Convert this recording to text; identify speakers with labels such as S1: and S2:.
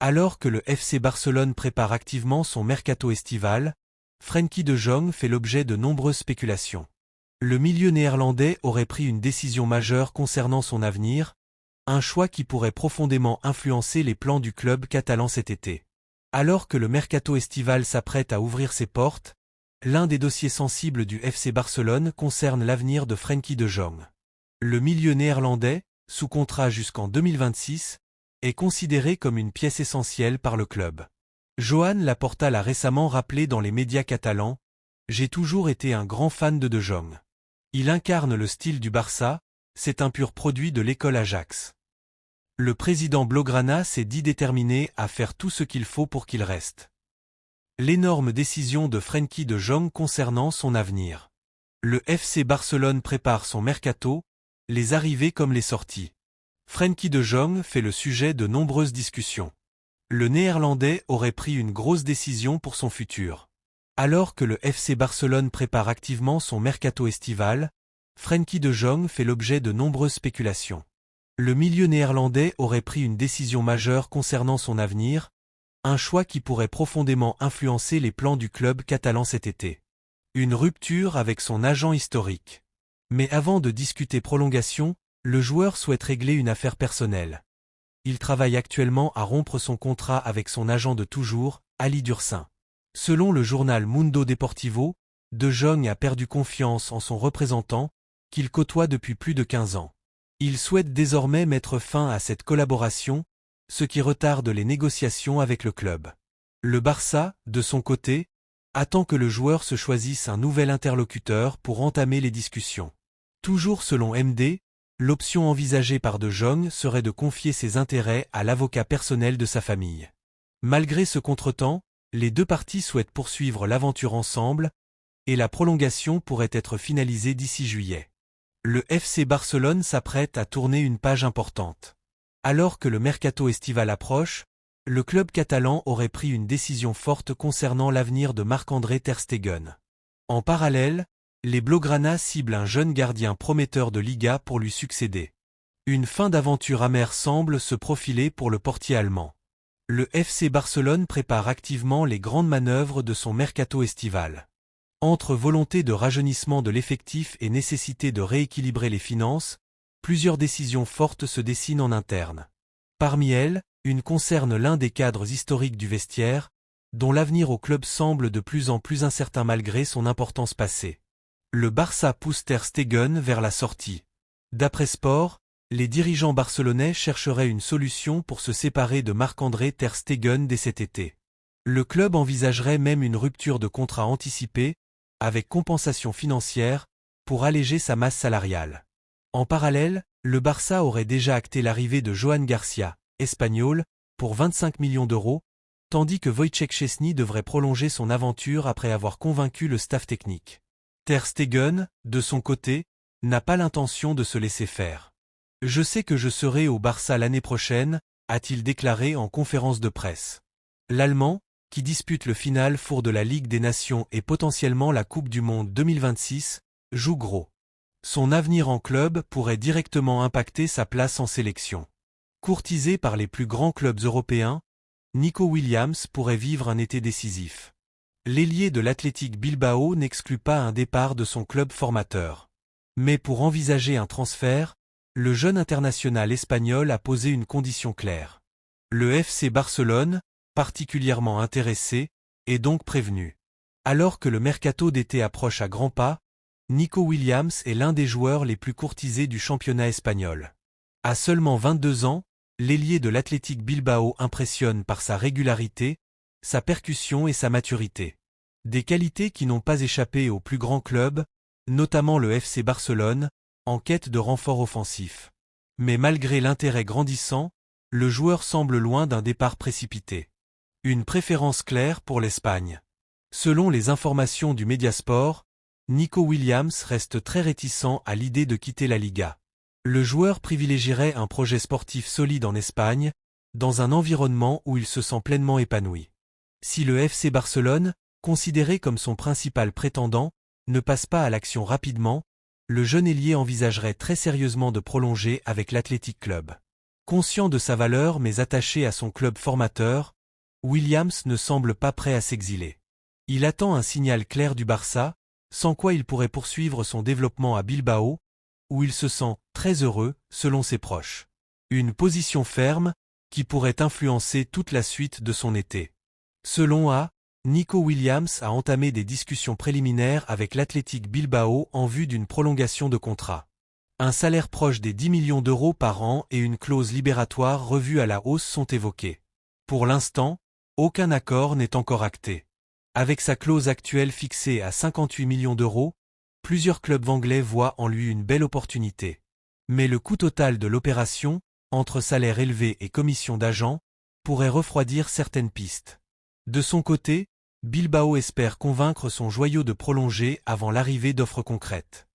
S1: Alors que le FC Barcelone prépare activement son mercato estival, Frenkie de Jong fait l'objet de nombreuses spéculations. Le milieu néerlandais aurait pris une décision majeure concernant son avenir, un choix qui pourrait profondément influencer les plans du club catalan cet été. Alors que le mercato estival s'apprête à ouvrir ses portes, l'un des dossiers sensibles du FC Barcelone concerne l'avenir de Frenkie de Jong. Le milieu néerlandais, sous contrat jusqu'en 2026, est considéré comme une pièce essentielle par le club. Joan Laporta l'a récemment rappelé dans les médias catalans, « J'ai toujours été un grand fan de Jong. Il incarne le style du Barça, c'est un pur produit de l'école Ajax. » Le président Blaugrana s'est dit déterminé à faire tout ce qu'il faut pour qu'il reste. L'énorme décision de Frenkie de Jong concernant son avenir. Le FC Barcelone prépare son mercato, les arrivées comme les sorties. Frenkie de Jong fait le sujet de nombreuses discussions. Le Néerlandais aurait pris une grosse décision pour son futur. Alors que le FC Barcelone prépare activement son mercato estival, Frenkie de Jong fait l'objet de nombreuses spéculations. Le milieu néerlandais aurait pris une décision majeure concernant son avenir, un choix qui pourrait profondément influencer les plans du club catalan cet été. Une rupture avec son agent historique. Mais avant de discuter prolongation, le joueur souhaite régler une affaire personnelle. Il travaille actuellement à rompre son contrat avec son agent de toujours, Ali Dursin. Selon le journal Mundo Deportivo, De Jong a perdu confiance en son représentant, qu'il côtoie depuis plus de 15 ans. Il souhaite désormais mettre fin à cette collaboration, ce qui retarde les négociations avec le club. Le Barça, de son côté, attend que le joueur se choisisse un nouvel interlocuteur pour entamer les discussions. Toujours selon MD, l'option envisagée par De Jong serait de confier ses intérêts à l'avocat personnel de sa famille. Malgré ce contretemps, les deux parties souhaitent poursuivre l'aventure ensemble, et la prolongation pourrait être finalisée d'ici juillet. Le FC Barcelone s'apprête à tourner une page importante. Alors que le mercato estival approche, le club catalan aurait pris une décision forte concernant l'avenir de Marc-André ter Stegen. En parallèle, les Blaugrana ciblent un jeune gardien prometteur de Liga pour lui succéder. Une fin d'aventure amère semble se profiler pour le portier allemand. Le FC Barcelone prépare activement les grandes manœuvres de son mercato estival. Entre volonté de rajeunissement de l'effectif et nécessité de rééquilibrer les finances, plusieurs décisions fortes se dessinent en interne. Parmi elles, une concerne l'un des cadres historiques du vestiaire, dont l'avenir au club semble de plus en plus incertain malgré son importance passée. Le Barça pousse ter Stegen vers la sortie. D'après Sport, les dirigeants barcelonais chercheraient une solution pour se séparer de Marc-André ter Stegen dès cet été. Le club envisagerait même une rupture de contrat anticipée, avec compensation financière, pour alléger sa masse salariale. En parallèle, le Barça aurait déjà acté l'arrivée de Joan Garcia, espagnol, pour 25 millions d'euros, tandis que Wojciech Szczęsny devrait prolonger son aventure après avoir convaincu le staff technique. Ter Stegen, de son côté, n'a pas l'intention de se laisser faire. « Je sais que je serai au Barça l'année prochaine », a-t-il déclaré en conférence de presse. L'Allemand, qui dispute le final four de la Ligue des Nations et potentiellement la Coupe du Monde 2026, joue gros. Son avenir en club pourrait directement impacter sa place en sélection. Courtisé par les plus grands clubs européens, Nico Williams pourrait vivre un été décisif. L'ailier de l'Athletic Bilbao n'exclut pas un départ de son club formateur. Mais pour envisager un transfert, le jeune international espagnol a posé une condition claire. Le FC Barcelone, particulièrement intéressé, est donc prévenu. Alors que le mercato d'été approche à grands pas, Nico Williams est l'un des joueurs les plus courtisés du championnat espagnol. À seulement 22 ans, l'ailier de l'Athletic Bilbao impressionne par sa régularité, sa percussion et sa maturité. Des qualités qui n'ont pas échappé aux plus grands clubs, notamment le FC Barcelone, en quête de renforts offensifs. Mais malgré l'intérêt grandissant, le joueur semble loin d'un départ précipité. Une préférence claire pour l'Espagne. Selon les informations du Mediasport, Nico Williams reste très réticent à l'idée de quitter la Liga. Le joueur privilégierait un projet sportif solide en Espagne, dans un environnement où il se sent pleinement épanoui. Si le FC Barcelone, considéré comme son principal prétendant, ne passe pas à l'action rapidement, le jeune ailier envisagerait très sérieusement de prolonger avec l'Athletic Club. Conscient de sa valeur mais attaché à son club formateur, Williams ne semble pas prêt à s'exiler. Il attend un signal clair du Barça, sans quoi il pourrait poursuivre son développement à Bilbao, où il se sent très heureux, selon ses proches. Une position ferme, qui pourrait influencer toute la suite de son été. Selon Nico Williams a entamé des discussions préliminaires avec l'Athletic Bilbao en vue d'une prolongation de contrat. Un salaire proche des 10 millions d'euros par an et une clause libératoire revue à la hausse sont évoqués. Pour l'instant, aucun accord n'est encore acté. Avec sa clause actuelle fixée à 58 millions d'euros, plusieurs clubs anglais voient en lui une belle opportunité. Mais le coût total de l'opération, entre salaire élevé et commission d'agent, pourrait refroidir certaines pistes. De son côté, Bilbao espère convaincre son joyau de prolonger avant l'arrivée d'offres concrètes.